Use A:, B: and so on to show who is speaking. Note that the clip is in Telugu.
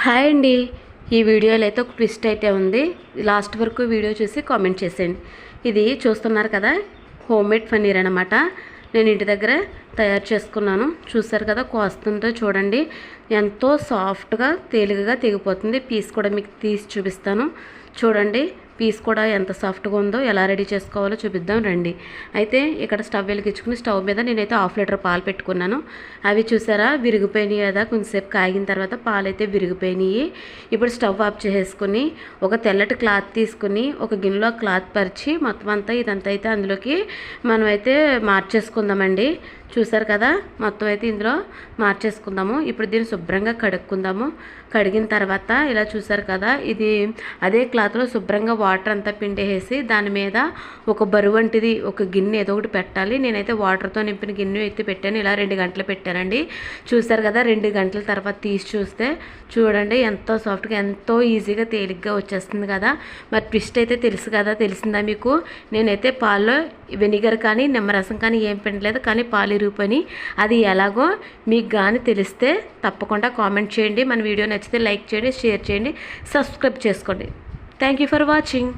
A: హాయ్ అండి. ఈ వీడియోలో అయితే ఒక ట్విస్ట్ అయితే ఉంది. లాస్ట్ వరకు వీడియో చూసి కామెంట్ చేసేయండి. ఇది చూస్తున్నారు కదా, హోమ్మేడ్ పన్నీర్ అనమాట. నేను ఇంటి దగ్గర తయారు చేసుకున్నాను. చూసారు కదా, కోస్తుందో చూడండి, ఎంతో సాఫ్ట్గా తేలికగా తెగిపోతుంది. పీస్ కూడా మీకు తీసి చూపిస్తాను చూడండి. పీస్ కూడా ఎంత సాఫ్ట్గా ఉందో, ఎలా రెడీ చేసుకోవాలో చూపిద్దాం రండి. అయితే ఇక్కడ స్టవ్ వెలిగించుకుని స్టవ్ మీద నేనైతే 1/2 లీటర్ పాలు పెట్టుకున్నాను. అవి చూసారా విరిగిపోయినాయి కదా, కొంచెంసేపు కాగిన తర్వాత పాలు అయితే విరిగిపోయినాయి. ఇప్పుడు స్టవ్ ఆఫ్ చేసేసుకుని ఒక తెల్లటి క్లాత్ తీసుకుని ఒక గిన్నెలో క్లాత్ పరిచి మొత్తం అంతా ఇదంతా అయితే అందులోకి మనమైతే మార్చేసుకుందామండి. చూసారు కదా, మొత్తం అయితే ఇందులో మార్చేసుకుందాము. ఇప్పుడు దీన్ని శుభ్రంగా కడుక్కుందాము. కడిగిన తర్వాత ఇలా చూసారు కదా, ఇది అదే క్లాత్లో శుభ్రంగా వాటర్ అంతా పిండేసి దాని మీద ఒక బరువు వంటిది ఒక గిన్నె ఏదో ఒకటి పెట్టాలి. నేనైతే వాటర్తో నింపిన గిన్నె ఎత్తి పెట్టాను. ఇలా 2 గంటలు పెట్టానండి. చూసారు కదా, 2 గంటల తర్వాత తీసి చూస్తే చూడండి ఎంతో సాఫ్ట్గా, ఎంతో ఈజీగా తేలిగ్గా వచ్చేస్తుంది కదా. మరి ట్విస్ట్ అయితే తెలుసు కదా, తెలిసిందా మీకు? నేనైతే పాల్లో వెనిగర్ కానీ నిమ్మరసం కానీ ఏం పిండలేదు, కానీ పాలు ఇరిగిపోయి. అది ఎలాగో మీకు కానీ తెలిస్తే తప్పకుండా కామెంట్ చేయండి. మన వీడియో నచ్చితే లైక్ చేయండి, షేర్ చేయండి, సబ్స్క్రైబ్ చేసుకోండి. Thank you for watching.